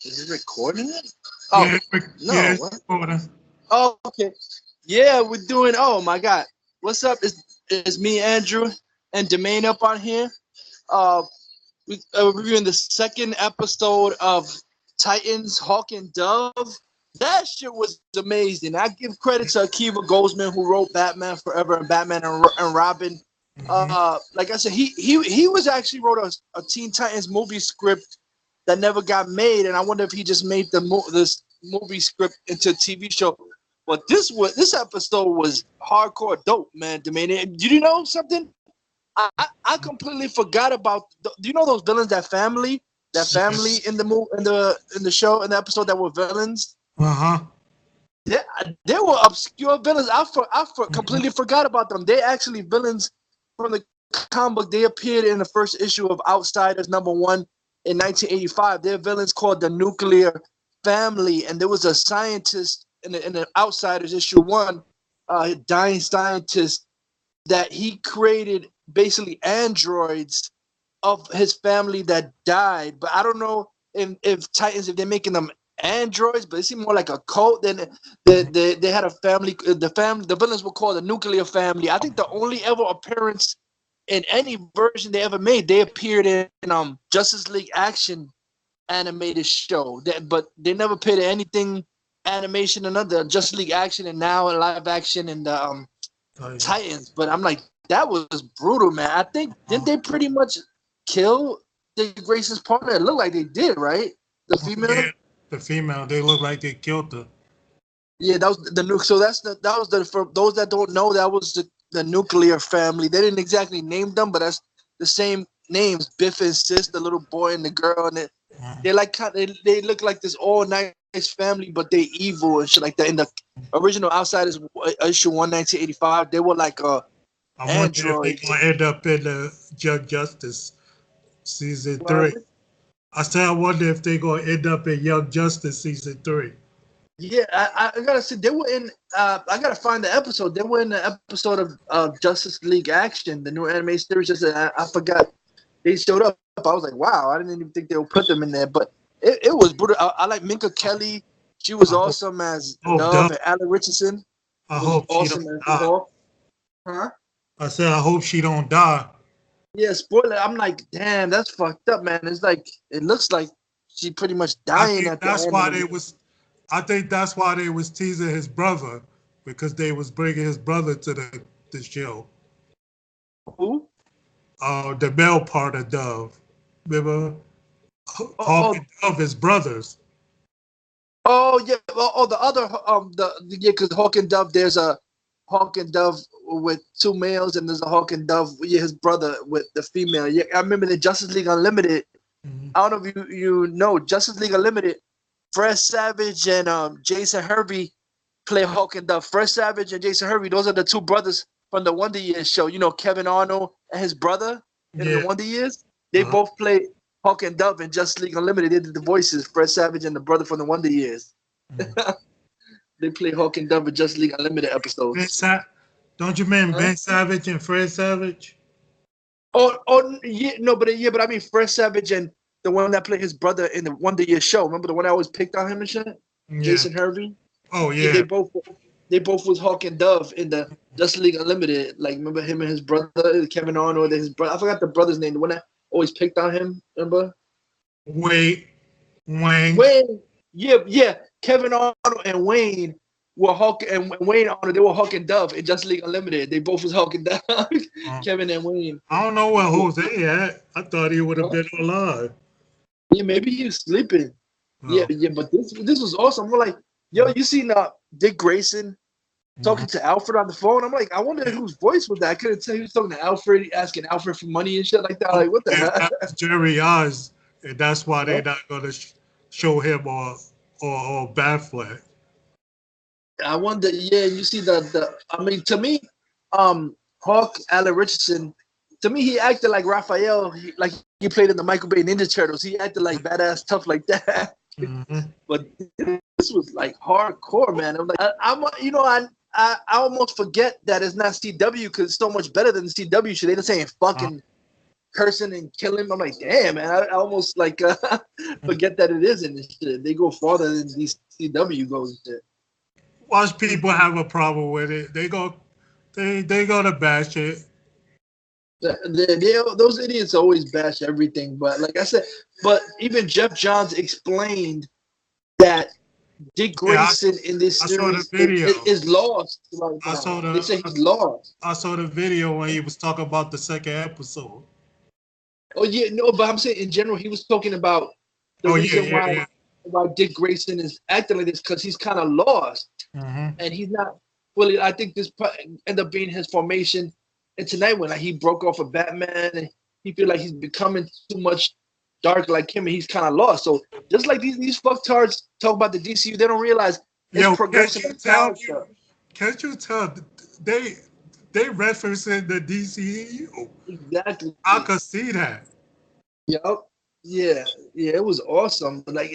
Is it recording it? Yeah, Oh yeah, no! it's What? recording. Oh, okay. Yeah, we're doing. Oh my God! What's up? It's me, Andrew, and Demain up on here. Uh, reviewing the second episode of Titans, Hawk and Dove. That shit was amazing. I give credit to Akiva Goldsman who wrote Batman Forever and Batman and Robin. Hmm. Like I said, he was actually wrote a Teen Titans movie script that never got made, and I wonder if he just made this movie script into a TV show. But this episode was hardcore dope, man. Did you know something? I completely forgot about. Do you know those villains? That family Yes. in the in the show in the episode that were villains. Uh-huh. They, they were obscure villains. Hmm. Completely forgot about them. They actually villains from the comic book. They appeared in the first issue of Outsiders #1 in 1985. They're villains called the Nuclear Family, and there was a scientist in the Outsiders issue 1, dying scientist that he created basically androids of his family that died. But I don't know if Titans, if they're making them androids, but it seemed more like a cult. Then they had a family. The villains were called the Nuclear Family. I think the only ever appearance in any version they ever made, they appeared in Justice League Action animated show. But they never appeared in anything animation, another Justice League Action, and now in live action in the Titans. Titans. But I'm like, that was brutal, man. I think didn't Uh, they pretty much kill Dick Grayson's partner? It looked like they did, right? The yeah, female. the female, they look like they killed her. Yeah, that was the nuke. So that was the for those that don't know, that was the Nuclear Family. They didn't exactly name them, but that's the same names: Biff and Sis, the little boy and the girl, and Uh, they like they look like this all nice family, but they evil and shit like that. In the original Outsiders issue 1, 1985, they were like I wonder if they're androids. gonna end up in the Young Justice season What 3. happened? I said I wonder if they're gonna end up in Young Justice season 3. Yeah, I gotta say they were in. I gotta find the episode. They were in the episode of Justice League Action, the new anime series. Just I forgot they showed up. I was like, wow, I didn't even think they would put them in there. But it was brutal. I like Minka Kelly. She was I hope, awesome as hope Dove, Dove, and Alan Richardson I was hope she don't awesome as the die. Hawk. Huh? I said I hope she don't die. Yeah, spoiler. I'm like, damn, that's fucked up, man. It's like it looks like she pretty much I dying think at the that's end of why the. they was. I think that's why they was teasing his brother because they was bringing his brother to the show. Who? The male part of Dove. Remember, Oh, Hawk oh, and Dove is brothers. oh yeah. Oh, the other yeah, because Hawk and Dove. There's a Hawk and Dove with two males, and there's a Hawk and Dove. Yeah, his brother with the female. Yeah, I remember the Justice League Unlimited. Mhm. I don't know if you know Justice League Unlimited. Fred Savage and Jason Hervey play Hawk and Dove. Fred Savage and Jason Hervey. Those are the two brothers from the Wonder Years show. You know Kevin Arnold and his brother in the Yeah. Wonder Years. They Uh-huh. both play Hawk and Dove in Justice League Unlimited. They did the voices. Fred Savage and the brother from the Wonder Years. Mhm. They play Hawk and Dove in Justice League Unlimited Ben episodes. Sa- don't you remember Huh? Ben Savage and Fred Savage? Oh, yeah, no, but I mean Fred Savage and the one that played his brother in the Wonder Years show. Remember the one that always picked on him and shit? Yeah. Jason Hervey. Oh Yeah, yeah. they both was Hawk and Dove in the Justice League Unlimited. Like remember him and his brother Kevin Arnold and his brother. I forgot the brother's name. The one that always picked on him. Remember? Wait, Wayne. Wayne. Yeah. Kevin Arnold and Wayne were Hawk and Wayne Arnold. They were Hawk and Dove in Justice League Unlimited. They both was Hawk and Dove. Uh, Kevin and Wayne. I don't know where Jose at. I thought he would have Huh? been alive. Yeah, maybe he was sleeping. Oh. Yeah, but this was awesome. We're like, yo, you seen Dick Grayson Mhm. talking to Alfred on the phone? I'm like, I wonder Yeah. whose voice was that. I couldn't tell. He was talking to Alfred, asking Alfred for money and shit like that. Oh, Like, what the yeah, hell? that was Jerry Oz, and that's why they're Huh? not going to show him or Batfleck. I wonder. Yeah, you see the. I mean, to me, Hawk Allen Richardson. To me, he acted like Raphael, like he played in the Michael Bay Ninja Turtles. He acted like badass tough like that. Mm-hmm. But this was like hardcore, man. I'm like, I almost forget that it's not CW because it's so much better than CW shit. They just saying Uh, fucking cursing and killing. I'm like, damn, man, I almost like forget that it is in this shit. They go farther than DCW goes and shit. Watch people have a problem with it. They go to bash it. Those idiots always bash everything, but like I said, but even Jeff Johns explained that Dick Grayson in this series is lost right now. They say he's lost. I saw the video when he was talking about the second episode. Oh yeah, no, but I'm saying in general, he was talking about the reason why Dick Grayson is acting like this because he's kind of lost, and he's not fully. I think this ended up being his formation. And tonight, when he broke off of Batman, and he feel like he's becoming too much dark like him, and he's kind of lost. So just like these fucktards talk about the DCU, they don't realize it's progressive. Can't you tell they referencing the DCU? Exactly. I could see that. Yep. Yeah. It was awesome. Like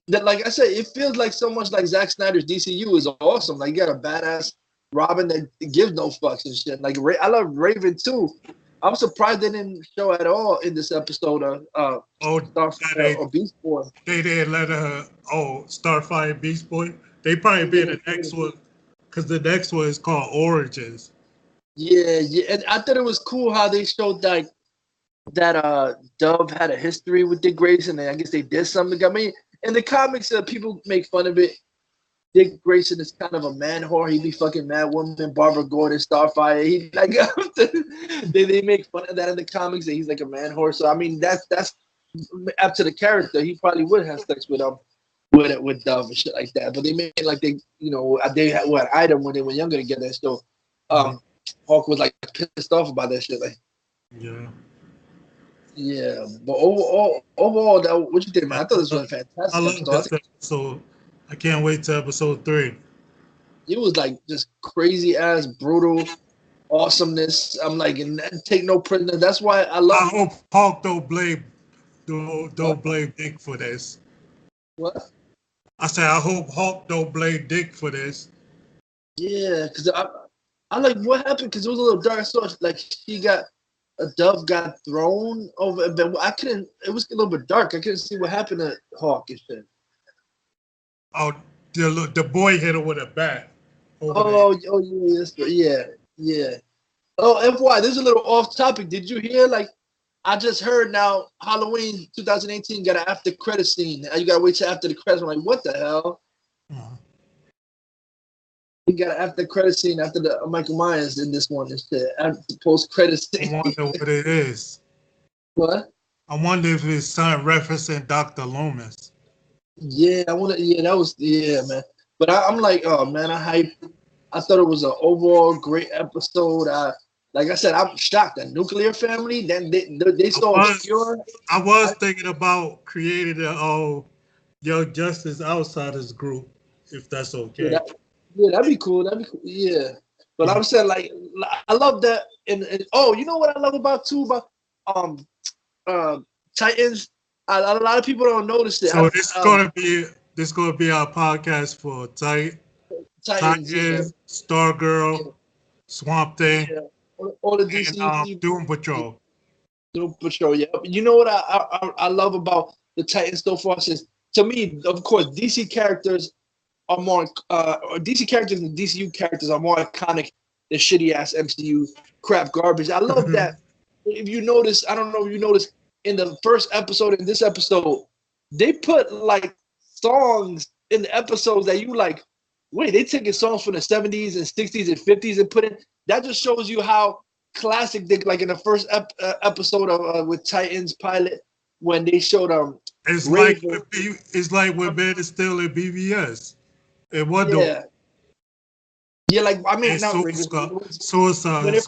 like I said, it feels like so much like Zack Snyder's DCU is awesome. Like you got a badass Robin that gives no fucks and shit. Like I love Raven too. I'm surprised they didn't show at all in this episode of Starfire or Beast Boy. They didn't let her. Starfire and Beast Boy. They probably be the next one because the next one is called Origins. Yeah, and I thought it was cool how they showed that Dove had a history with Dick Grayson, and I guess they did something. I mean, in the comics, people make fun of it. Dick Grayson is kind of a man whore. He be fucking Mad Woman, Barbara Gordon, Starfire. He like they make fun of that in the comics that he's like a man whore. So I mean that's up to the character. He probably would have sex with with Dove and shit like that. But they made it like they had an item when they were younger together. So Hawk was like pissed off about that shit. Like yeah. But overall, what you think, man? I thought this was fantastic. I love this episode. I can't wait to episode 3. It was like just crazy ass, brutal awesomeness. I'm like, and take no prisoners. That's why I love. I hope Hawk don't blame Dick for this. What? I said I hope Hawk don't blame Dick for this. Yeah, because I like what happened because it was a little dark. So like a dove got thrown over, but I couldn't. It was a little bit dark. I couldn't see what happened to Hawk and shit. Oh, the boy hit her with a bat. Yeah. Oh, FY, this is a little off topic. Did you hear? Like, I just heard now Halloween 2018 got an after credit scene. You gotta wait till after the credits. I'm like, what the hell? We got an after credit scene after the Michael Myers in this one instead. After the post credit scene. I wonder what it is. What? I wonder if it's something referencing Dr. Loomis. Yeah, man. But I'm like, oh man, I thought it was an overall great episode. Like I said, I'm shocked. The Nuclear Family, then they so obscure. I was thinking about creating a Young Justice Outsiders group, if that's okay. That'd be cool. Yeah. But I'm saying, like, I love that. And you know what I love about Titans? A lot of people don't notice it. So this is gonna be our podcast for Titans, Stargirl, Swamp Thing, all the DC and Doom Patrol. Doom Patrol, yeah. You know what I love about the Titans so far? Since to me, of course, DC characters are more DC characters and DCU characters are more iconic than shitty ass MCU crap garbage. I love that. If you notice, I don't know if you noticed. In the first episode, in this episode, they put like songs in the episodes that you like, wait, they taking songs from the 70s and 60s and 50s and put in. That just shows you how classic they, like in the first episode of with Titans pilot when they showed it's like when Man is still in BVS. It was yeah, like I mean, not Suicide. When they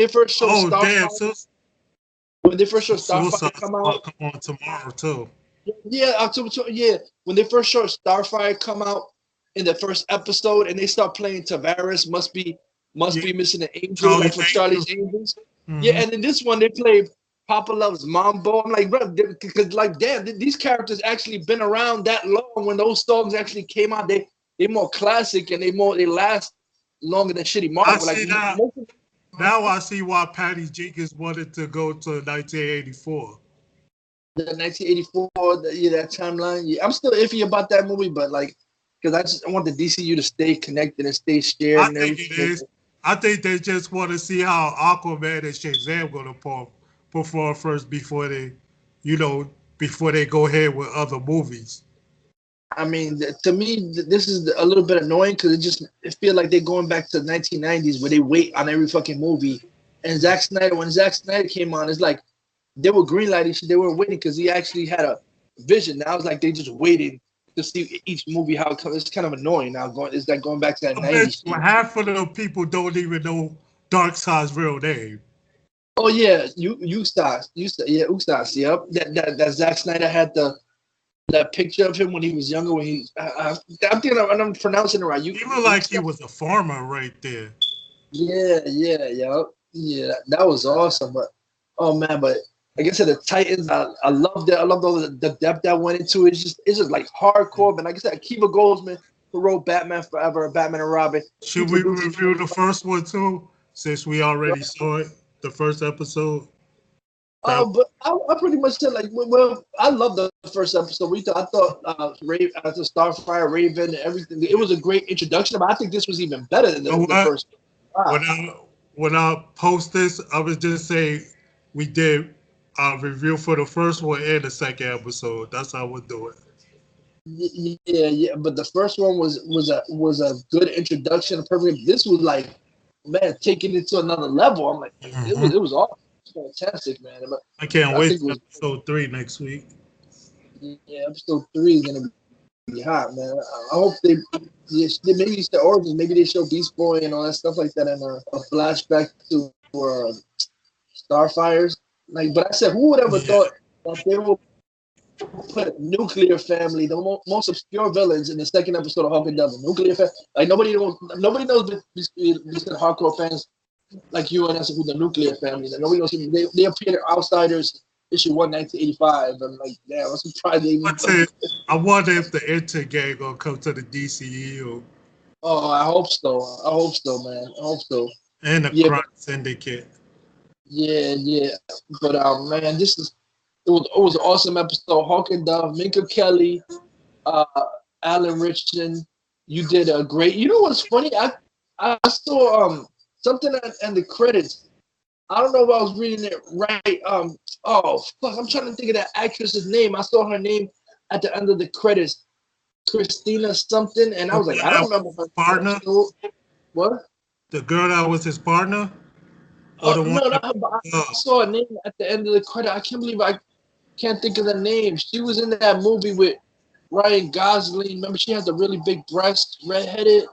first showed when they first showed Starfire come on tomorrow too. Yeah, October. Yeah, when they first showed Starfire come out in the first episode, and they start playing Tavares must be missing an angel like from Charlie's Angels. Yeah, and in this one they played Papa Loves Mambo. I'm like, bro, because like, damn, these characters actually been around that long. When those songs actually came out, they more classic and they last longer than shitty Marvel. Now I see why Patty Jenkins wanted to go to 1984. The 1984, that timeline. Yeah, I'm still iffy about that movie, but like, because I want the DCU to stay connected and stay shared I and think it everything. is. I think they just want to see how Aquaman and Shazam going to perform first before they, before they go ahead with other movies. I mean, to me, this is a little bit annoying because it feels like they're going back to the 1990s where they wait on every fucking when Zack Snyder came on, it's like they were greenlighting shit. They weren't waiting because he actually had a vision. Now it's like they just waited to see each movie how it comes. It's kind of annoying now. It's like going back to that I bet 90s shit. half of the people don't even know Darkseid's real name. Oh yeah, Eustace, yep. That Zack Snyder had that picture of him when he was younger. When I'm thinking I'm pronouncing it right. He looked like he was a farmer right there. Yeah. That was awesome. But oh man, but like I said, the Titans, I loved it. I loved all the depth that went into it. It's just like hardcore. But like I said, Akiva Goldsman, who wrote Batman Forever, Batman and Robin. Should we review the first one too, since we already saw it, the first episode? But I pretty much said like, well, I love the first episode. I thought after Starfire, Raven, and everything, it was a great introduction. But I think this was even better than the first. When I post this, I was just saying we did a review for the first one and the second episode. That's how we'll do it. Yeah. But the first one was a good introduction. Perfect. This was like, man, taking it to another level. I'm like, it was awesome. Fantastic, man. I can't wait for episode 3 next week. Yeah, episode 3 is gonna be hot, man. I hope maybe it's the origins. Maybe they show Beast Boy and all that stuff like that in a flashback to Starfires. Like, but I said, who would ever thought that they will put Nuclear Family, the most obscure villains, in the second episode of Hulk and Devil? Nuclear Family. Like nobody knows besides hardcore fans like you and us who the Nuclear Family. Like, nobody knows. They appeared in Outsiders issue 1, 1985. I'm like, damn, I'm surprised they even. I wonder if the Inter gang gonna come to the DCU. Oh, I hope so. Man. I hope so. And the Crime Syndicate. Yeah. But man, it was an awesome episode. Hawk and Dove, Minka Kelly, Alan Richardson. You did a great. You know what's funny? I saw something in the credits. I don't know if I was reading it right. Oh fuck! I'm trying to think of that actress's name. I saw her name at the end of the credits, Christina something, and I was like, I don't remember her partner. What? The girl that was his partner? I saw a name at the end of the credit. I can't believe I can't think of the name. She was in that movie with Ryan Gosling. Remember, she had the really big breasts, redheaded.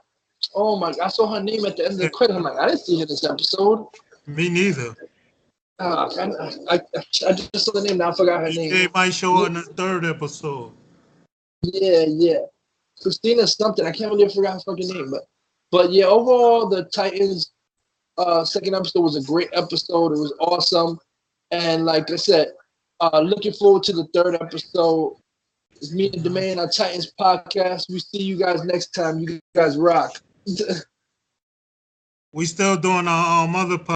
Oh my! I saw her name at the end of the credit. I'm like, I didn't see her in this episode. Me neither. I just saw the name. Now I forgot her name. They might show her in the third episode. Yeah. Christina something. I can't believe I forgot her fucking name. But yeah, overall, the Titans second episode was a great episode. It was awesome. And like I said, looking forward to the third episode. It's me and Demain on Titans podcast. We see you guys next time. You guys rock. We still doing our other podcast.